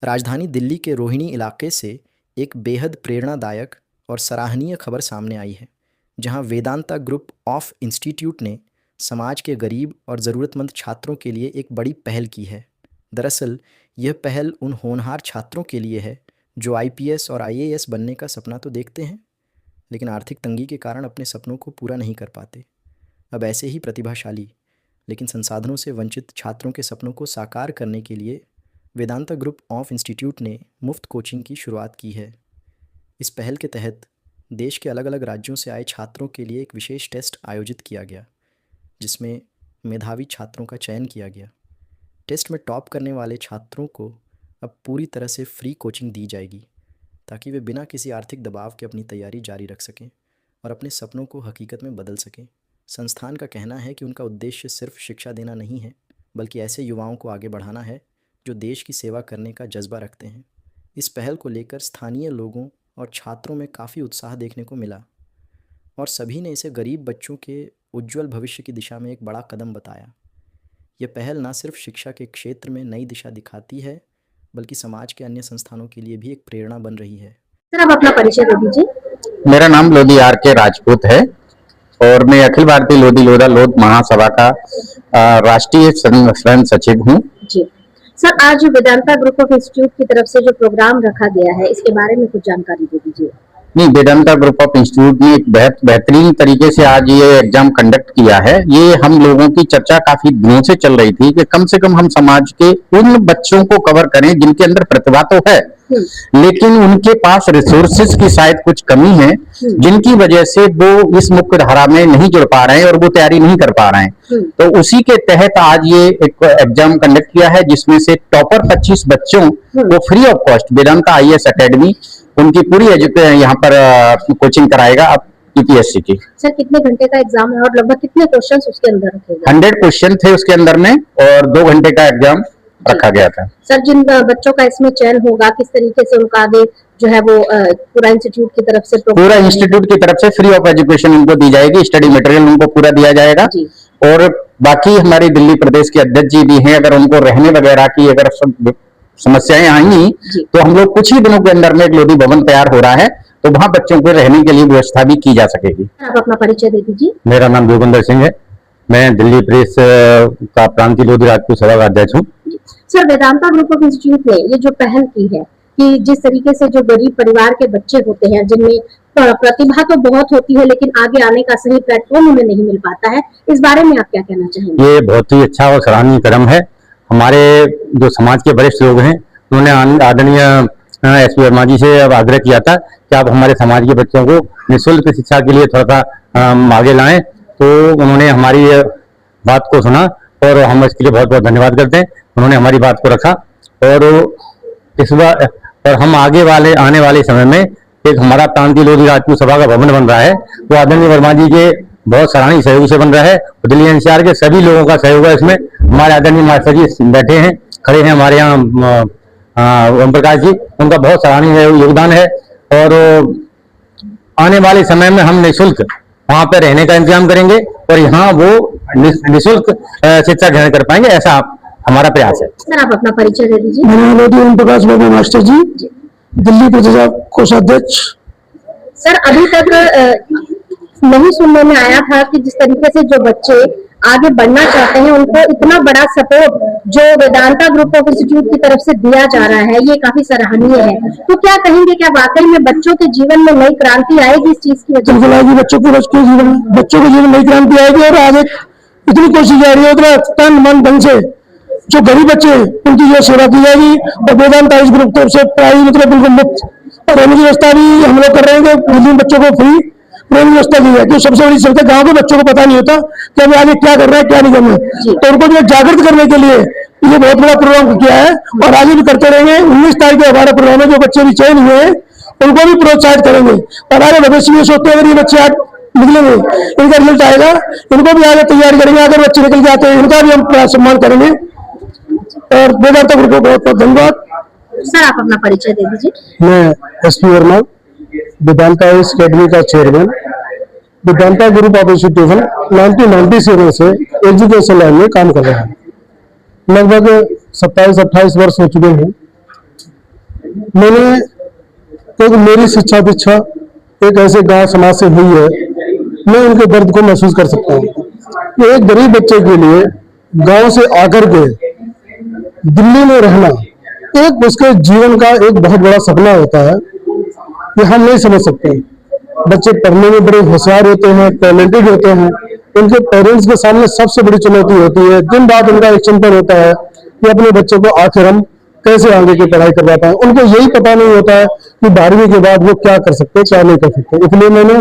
राजधानी दिल्ली के रोहिणी इलाके से एक बेहद प्रेरणादायक और सराहनीय खबर सामने आई है, जहां वेदांता ग्रुप ऑफ इंस्टीट्यूट ने समाज के गरीब और ज़रूरतमंद छात्रों के लिए एक बड़ी पहल की है। दरअसल, यह पहल उन होनहार छात्रों के लिए है जो आईपीएस और आईएएस बनने का सपना तो देखते हैं, लेकिन आर्थिक तंगी के कारण अपने सपनों को पूरा नहीं कर पाते। अब ऐसे ही प्रतिभाशाली लेकिन संसाधनों से वंचित छात्रों के सपनों को साकार करने के लिए वेदांता ग्रुप ऑफ इंस्टीट्यूट ने मुफ्त कोचिंग की शुरुआत की है। इस पहल के तहत देश के अलग अलग राज्यों से आए छात्रों के लिए एक विशेष टेस्ट आयोजित किया गया, जिसमें मेधावी छात्रों का चयन किया गया। टेस्ट में टॉप करने वाले छात्रों को अब पूरी तरह से फ्री कोचिंग दी जाएगी, ताकि वे बिना किसी आर्थिक दबाव के अपनी तैयारी जारी रख सकें और अपने सपनों को हकीकत में बदल सकें। संस्थान का कहना है कि उनका उद्देश्य सिर्फ शिक्षा देना नहीं है, बल्कि ऐसे युवाओं को आगे बढ़ाना है जो देश की सेवा करने का जज्बा रखते हैं। इस पहल को लेकर स्थानीय लोगों और छात्रों में काफ़ी उत्साह देखने को मिला और सभी ने इसे गरीब बच्चों के उज्जवल भविष्य की दिशा में एक बड़ा कदम बताया। यह पहल न सिर्फ शिक्षा के क्षेत्र में नई दिशा दिखाती है, बल्कि समाज के अन्य संस्थानों के लिए भी एक प्रेरणा बन रही है। सर, आप अपना परिचय दे दीजिए। मेरा नाम लोधी आर के राजपूत है और मैं अखिल भारतीय लोधी लोधा लोध महासभा का राष्ट्रीय स्वयं सचिव हूँ। जी सर, आज वेदांता ग्रुप ऑफ इंस्टीट्यूट की तरफ से जो प्रोग्राम रखा गया है, इसके बारे में कुछ जानकारी दे दीजिए। नहीं, वेदांता ग्रुप ऑफ इंस्टीट्यूट ने एक बेहतरीन तरीके से आज ये एग्जाम कंडक्ट किया है। ये हम लोगों की चर्चा काफी दिनों से चल रही थी कि कम से कम हम समाज के उन बच्चों को कवर करें जिनके अंदर प्रतिभा तो है, लेकिन उनके पास रिसोर्सेज की शायद कुछ कमी है, जिनकी वजह से वो इस मुख्य धारा में नहीं जुड़ पा रहे हैं और वो तैयारी नहीं कर पा रहे हैं। तो उसी के तहत आज ये एक एग्जाम कंडक्ट किया है, जिसमें से टॉपर 25 बच्चों को free of cost Vedanta IAS academy उनकी पूरी यहाँ पर कोचिंग कराएगा अब यूपीएससी की। सर, कितने घंटे का एग्जाम है और लगभग कितने क्वेश्चंस उसके अंदर रखेगा? 100 क्वेश्चन थे उसके अंदर में और 2 घंटे का एग्जाम रखा गया था। सर, जिन बच्चों का इसमें चयन होगा, किस तरीके से उनका आगे जो है वो पूरा इंस्टीट्यूट की तरफ से फ्री ऑफ एजुकेशन उनको दी जाएगी, स्टडी मटेरियल उनको पूरा दिया जाएगा। और बाकी हमारे दिल्ली प्रदेश के अध्यक्ष जी भी हैं, अगर उनको रहने वगैरह की अगर समस्याएं आएंगी तो हम लोग कुछ ही दिनों के अंदर में एक लोधी भवन तैयार हो रहा है, तो वहां बच्चों को रहने के लिए व्यवस्था भी की जा सकेगी। आप अपना परिचय दे दीजिए। मेरा नाम योगेंद्र सिंह है, मैं दिल्ली प्रेस का प्रांतीय लोधी राजपूत सभा का अध्यक्ष हूँ। Sir, Vedanta group of institute ने ये जो पहल की है कि जिस तरीके से जो गरीब परिवार के बच्चे होते हैं, जिनमें प्रतिभा तो बहुत होती है लेकिन आगे आने का सही प्लेटफॉर्म उन्हें नहीं मिल पाता है, इस बारे में आप क्या कहना चाहेंगे? ये बहुत ही अच्छा और सराहनीय कदम है। हमारे जो समाज के वरिष्ठ लोग हैं, उन्होंने आदरणीय एसपी वर्मा जी से अब आग्रह किया था कि आप हमारे समाज के बच्चों को निःशुल्क शिक्षा के लिए थोड़ा सा आगे लाएं, तो उन्होंने हमारी बात को सुना और हम इसके लिए बहुत बहुत धन्यवाद करते हैं। उन्होंने हमारी बात को रखा और इस बार और हम आने वाले समय में एक हमारा प्रांतीय लोधी राजपूत सभा का भवन बन रहा है, वो आदरणीय वर्मा जी के बहुत सराहनीय सहयोग से बन रहा है। दिल्ली एनसीआर के सभी लोगों का सहयोग है इसमें। हमारे आदरणीय मास्टर जी बैठे हैं, खड़े हैं हमारे यहाँ ओम प्रकाश जी, उनका बहुत सराहनीय योगदान है। और आने वाले समय में हम निःशुल्क वहाँ पे रहने का इंतजाम करेंगे और यहाँ वो निःशुल्क शिक्षा ग्रहण कर पाएंगे, ऐसा हमारा प्रयास है। सर, आप अपना परिचय दे दीजिए। मेरा नाम ओम प्रकाश बाबू मास्टर जी, दिल्ली प्रदेश कोषाध्यक्ष। सर, अभी तक नहीं सुनने में आया था कि जिस तरीके से जो बच्चे आगे बढ़ना चाहते हैं उनको इतना बड़ा सपोर्ट जो वेदांता ग्रुप ऑफ इंस्टीट्यूट की तरफ से दिया जा रहा है, ये काफी सराहनीय है। तो क्या कहेंगे, क्या वाकई में बच्चों के जीवन में नई क्रांति आएगी इस चीज की वजह से? बच्चों के जीवन नई क्रांति आएगी और आगे इतनी कोशिश जा रही है, उतना तन मन धन से जो गरीब बच्चे उनकी जो सेवा की जाएगी। और वेदांता इस ग्रुप तरफ से प्राइज मतलब बिल्कुल मुफ्त और रहने की व्यवस्था भी हम लोग कर रहे हैं कि दिल्ली बच्चों को फ्री रहने की व्यवस्था दी है। क्योंकि सबसे बड़ी समस्या गाँव के बच्चों को पता नहीं होता कि अभी आगे क्या कर रहा है क्या नहीं करना है, तो उनको जो जागृत करने के लिए ये बहुत बड़ा प्रोग्राम किया है और आगे भी करते रहेंगे। 19 तारीख को हमारा प्रोग्राम है, जो बच्चे भी चयन हुए हैं उनको भी प्रोत्साहित करेंगे और आगे भविष्य में सोचते हैं अगर ये बच्चे आज निकलेंगे, इनका रिजल्ट आएगा, इनको भी आगे तैयारी करेंगे। अगर बच्चे निकल जाते हैं इनका भी हम सम्मान करेंगे। और वेदांता ग्रुप को बहुत बहुत धन्यवाद। सर, आप अपना परिचय दे दीजिए। मैं एसपी वर्मा, वेदांता एकेडमी का chairman. Vedanta group of institution 1997 से एजुकेशन लाइन में काम कर रहा है। लगभग 27-28 वर्ष हो चुके हैं मैंने एक मेरी शिक्षा दीक्षा एक ऐसे गांव समाज से हुई है, मैं उनके दर्द को महसूस कर सकता हूँ कि एक गरीब बच्चे के लिए गांव से आकर के दिल्ली में रहना एक उसके जीवन का एक बहुत बड़ा सपना होता है कि हम नहीं समझ सकते। बच्चे पढ़ने में बड़े होशियार होते हैं, टैलेंटेड होते हैं, उनके पेरेंट्स के सामने सबसे बड़ी चुनौती होती है, दिन रात उनका एक चिंतन होता है कि अपने बच्चे को आखिर हम कैसे आगे की पढ़ाई करवा पाए। उनको यही पता नहीं होता है कि 12वीं के बाद वो क्या कर सकते हैं, क्या नहीं कर सकते। इसलिए मैंने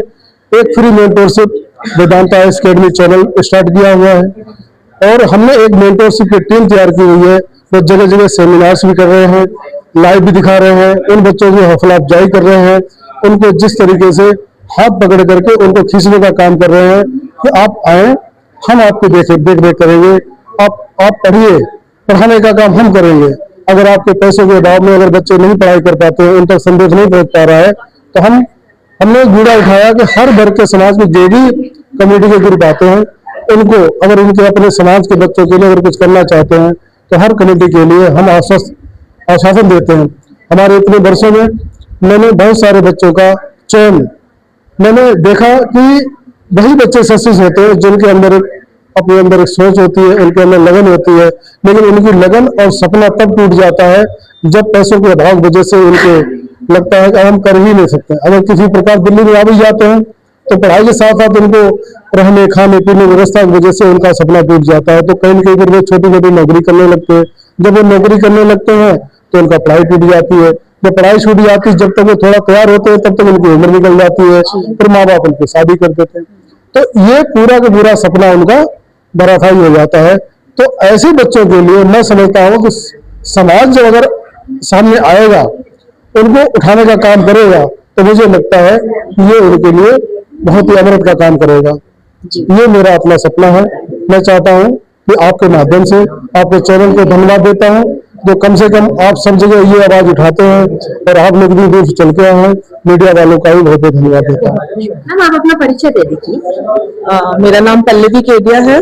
एक free mentorship Vedanta academy channel start किया हुआ है और हमने एक मेंटरशिप की टीम तैयार की हुई है। वो जगह जगह सेमिनार्स भी कर रहे हैं, लाइव भी दिखा रहे हैं, उन बच्चों की हौसला अफजाई कर रहे हैं, उनको जिस तरीके से हाथ पकड़ करके उनको खींचने का काम कर रहे हैं कि आप आए, हम आपकी देख रेख करेंगे, आप पढ़िए, पढ़ाने का काम हम करेंगे। अगर आपके पैसों के अभाव में अगर बच्चे नहीं पढ़ाई कर पाते हैं, उन तक संदेश नहीं पहुंच पा रहा है, तो हमने एक बीड़ा उठाया कि हर वर्ग के समाज में जो भी कम्युनिटी के ग्रुप आते हैं उनको अगर उनके अपने समाज के बच्चों के लिए अगर कुछ करना चाहते हैं तो हर कम्युनिटी के लिए हम आश्वासन देते हैं। हमारे इतने वर्षों में मैंने बहुत सारे बच्चों का चयन मैंने देखा कि वही बच्चे सक्सेस होते हैं जिनके अंदर अपने अंदर एक सोच होती है, उनके अंदर लगन होती है। लेकिन उनकी लगन और सपना तब टूट जाता है जब पैसों के अभाव वजह से उनको लगता है कि हम कर ही नहीं सकते। अगर किसी प्रकार दिल्ली में आ भी जाते हैं तो पढ़ाई के साथ साथ उनको रहने खाने पीने व्यवस्था की वजह से उनका सपना टूट जाता है। तो कहीं न कहीं फिर वो छोटी छोटी नौकरी करने लगते हैं। जब वो नौकरी करने लगते हैं तो उनका पढ़ाई टूट जाती है। जब पढ़ाई छूट जाती है, जब तक वो थोड़ा तैयार होते हैं तब तक उनकी उम्र निकल जाती है, फिर माँ बाप उनकी शादी कर देते हैं। तो ये पूरा का पूरा सपना उनका बराफाई हो जाता है। तो ऐसे बच्चों के लिए मैं समझता हूँ कि समाज जब अगर सामने आएगा, उनको उठाने का काम करेगा, तो मुझे लगता है ये उनके लिए बहुत ही अमृत का काम करेगा। ये मेरा अपना सपना है। मैं चाहता हूँ कि आपके माध्यम से आपके चैनल को धन्यवाद देता हूँ जो कम से कम आप सब जगह ये आवाज उठाते हैं और आप लोग भी दूर से चल के आए हैं। मीडिया वालों का भी बहुत बहुत धन्यवाद देता हूँ। मैम आप अपना परिचय दे दीजिए। मेरा नाम पल्लवी केडिया है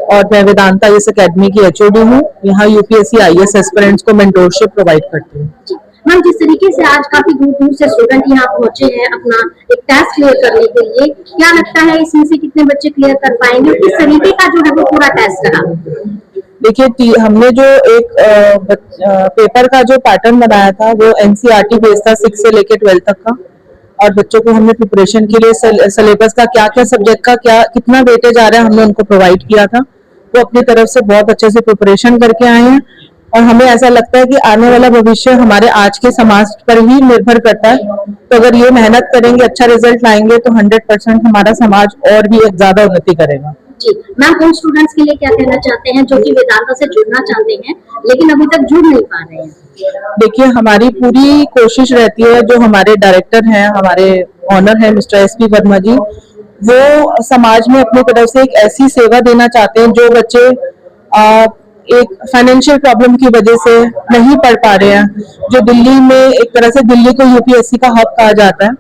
और मैं वेदांता आईएएस एकेडमी की एचओडी हूँ। यहाँ यूपीएससी आईएएस एस्पिरेंट्स को मेंटोरशिप प्रोवाइड करती हूँ। मैम जिस तरीके से आज काफी दूर दूर से स्टूडेंट यहाँ पहुंचे हैं अपना एक टेस्ट क्लियर करने के लिए, क्या लगता है इसमें से कितने बच्चे क्लियर कर पाएंगे? किस तरीके का जो है वो पूरा टेस्ट रहा? देखिए, हमने जो एक पेपर का जो पैटर्न बनाया था वो एनसीईआरटी बेस्ड था 6 से लेकर 12 तक का। और बच्चों को हमने प्रिपरेशन के लिए सिलेबस का क्या क्या सब्जेक्ट का क्या कितना वेटेज आ रहा है हमने उनको प्रोवाइड किया था। वो अपनी तरफ से बहुत अच्छे से प्रिपरेशन करके आए हैं और हमें ऐसा लगता है कि आने वाला भविष्य हमारे आज के समाज पर ही निर्भर करता है। तो अगर ये मेहनत करेंगे, अच्छा रिजल्ट लाएंगे तो 100% हमारा समाज और भी ज्यादा उन्नति करेगा। जी मैम, उन स्टूडेंट्स के लिए क्या कहना चाहते हैं जो कि वेदांता से जुड़ना चाहते हैं लेकिन अभी तक जुड़ नहीं पा रहे हैं? देखिए, हमारी पूरी कोशिश रहती है, जो हमारे डायरेक्टर हैं, हमारे ऑनर है मिस्टर एसपी वर्मा जी, वो समाज में अपनी तरफ से एक ऐसी सेवा देना चाहते हैं जो बच्चे एक फाइनेंशियल प्रॉब्लम की वजह से नहीं पढ़ पा रहे हैं, जो दिल्ली में एक तरह से दिल्ली को यूपीएससी का हब कहा जाता है,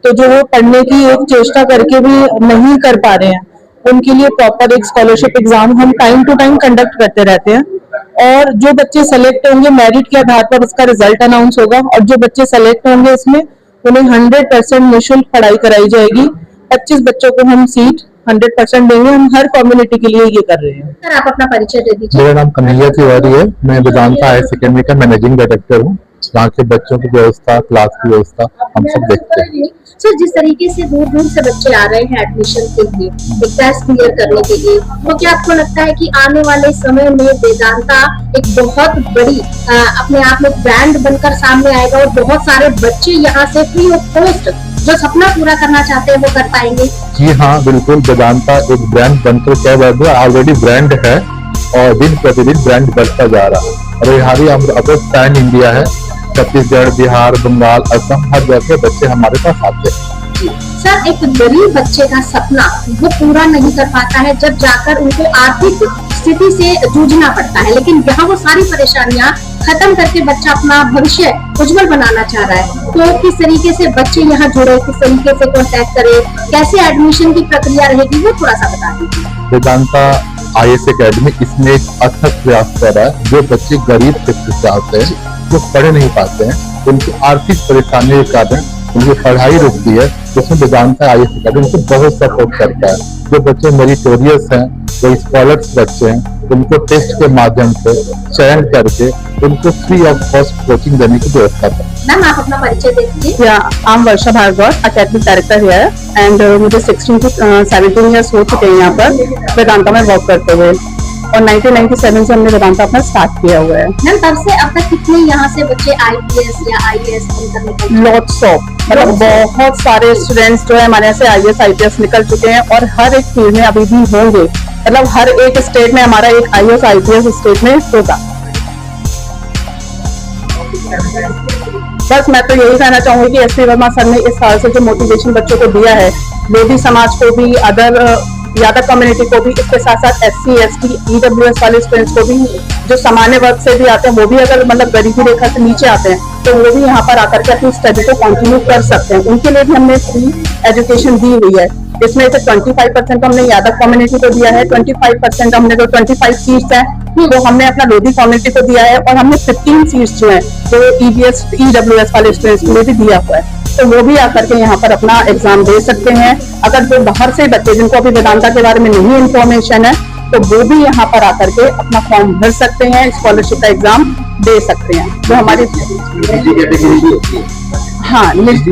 तो जो वो पढ़ने की एक चेष्टा करके भी नहीं कर पा रहे हैं, उनके लिए प्रॉपर एक स्कॉलरशिप एग्जाम हम टाइम टू टाइम कंडक्ट करते रहते हैं। और जो बच्चे सेलेक्ट होंगे मेरिट के आधार पर उसका रिजल्ट अनाउंस होगा और जो बच्चे सेलेक्ट होंगे इसमें उन्हें 100% निःशुल्क पढ़ाई कराई जाएगी। 25 बच्चों को हम सीट 100% देंगे। हम हर कम्युनिटी के लिए ये कर रहे हैं। सर आप अपना परिचय दे दीजिए। मेरा नाम कन्हैया तिवारी है। मैं वेदांता आईएएस एकेडमी का मैनेजिंग डायरेक्टर हूँ। यहाँ के बच्चों की व्यवस्था, क्लास की व्यवस्था हम सब देखते हैं। सर जिस तरीके से दूर दूर से बच्चे आ रहे हैं एडमिशन के लिए, एक टेस्ट क्लियर करने के लिए, तो क्या आपको लगता है कि आने वाले समय में वेदांता एक बहुत बड़ी अपने आप में ब्रांड बनकर सामने आएगा और बहुत सारे बच्चे यहाँ से फ्री ऑफ कॉस्ट जो सपना पूरा करना चाहते हैं वो कर पाएंगे? जी हाँ, बिल्कुल। वेदांता एक ब्रांड बनकर क्या बढ़ ऑलरेडी ब्रांड है और दिन प्रतिदिन ब्रांड बढ़ता जा रहा है। और हमारी अब पैन इंडिया है। छत्तीसगढ़, बिहार, बंगाल, असम, हर जगह के बच्चे हमारे पास आते हैं। सर एक गरीब बच्चे का सपना वो पूरा नहीं कर पाता है जब जाकर उनको आर्थिक स्थिति से जूझना पड़ता है, लेकिन यहाँ वो सारी परेशानियाँ खत्म करके बच्चा अपना भविष्य उज्जवल बनाना चाह रहा है। तो किस तरीके से बच्चे यहाँ जुड़े, किस तरीके से कॉन्टेक्ट करे, कैसे एडमिशन की प्रक्रिया रहेगी, वो थोड़ा सा बता दीजिए। वेदांता आईएएस एकेडमी इसमें एक अथक प्रयास कर रहा है। जो बच्चे गरीब से आते हैं, जो पढ़ नहीं पाते हैं, उनकी आर्थिक परेशानियों के कारण उनकी पढ़ाई रुकती है, उसमें वेदांता IAS अकेडमी उनको बहुत सपोर्ट करता है। जो बच्चे मेरिटोरियस हैं, जो स्कॉलर्स बच्चे हैं, उनको टेस्ट के माध्यम से चयन करके उनको फ्री ऑफ कॉस्ट कोचिंग देने की व्यवस्था है। मैम आप अपना परिचय दीजिए। I am Varsha Bhargava, academic director here and मुझे 16 to 17 ईयर्स हो चुके हैं यहाँ पर वेदांता में वर्क करते हुए, और 1997 से हमने वेदांता अपना स्टार्ट किया हुआ है। मैम तब से अब तक कितने यहाँ से बच्चे IPS या IAS निकलने लॉट्स ऑफ, मतलब बहुत सारे स्टूडेंट्स जो है हमारे यहाँ से IAS IPS निकल चुके हैं, और हर एक फील्ड में अभी भी होंगे। मतलब हर एक स्टेट में हमारा एक IAS IPS स्टेट में होगा। बस मैं तो यही कहना चाहूंगी कि SP वर्मा सर ने इस साल से जो मोटिवेशन बच्चों को दिया है, लोधी समाज को भी, अदर यादव कम्युनिटी को भी, इसके साथ साथ SC ST EWS वाले स्टूडेंट्स को भी, जो सामान्य वर्ग से भी आते हैं, वो भी अगर मतलब गरीबी रेखा से नीचे आते हैं तो वो भी यहाँ पर आकर के अपनी स्टडी को कंटिन्यू कर सकते हैं। उनके लिए भी हमने फ्री एजुकेशन दी हुई है। इसमें से 25% हमने यादव कम्युनिटी को दिया है, 25% हमने जो 25 सीट्स हैं वो हमने अपना लोधी कम्युनिटी को दिया है, और हमने 15 सीट्स जो है वो EBS EWS वाले स्टूडेंट्स के लिए भी दिया हुआ है। तो वो भी आकर के यहाँ पर अपना एग्जाम दे सकते हैं। अगर जो बाहर से बच्चे जिनको अभी वेदांता के बारे में नहीं इन्फॉर्मेशन है, तो वो भी यहाँ पर आकर के अपना फॉर्म भर सकते हैं, स्कॉलरशिप का एग्जाम दे सकते हैं। जो हमारी हाँ निजी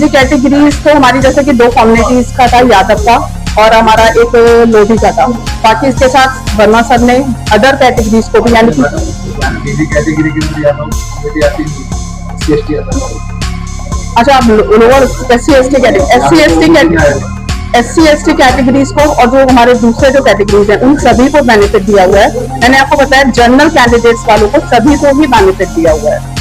कैटेगरीज तो हमारी जैसे कि 2 कम्युनिटीज का था, यादव का और हमारा एक लोधी का था। बाकी इसके साथ वर्मा सर ने अदर कैटेगरीज को भी, यानी कि अच्छा आप लोअर SC ST कैटेगरीज को और जो हमारे दूसरे जो कैटेगरीज हैं उन सभी को बेनिफिट दिया हुआ है। मैंने आपको बताया जनरल कैंडिडेट्स वालों को सभी को ही बेनिफिट दिया हुआ है।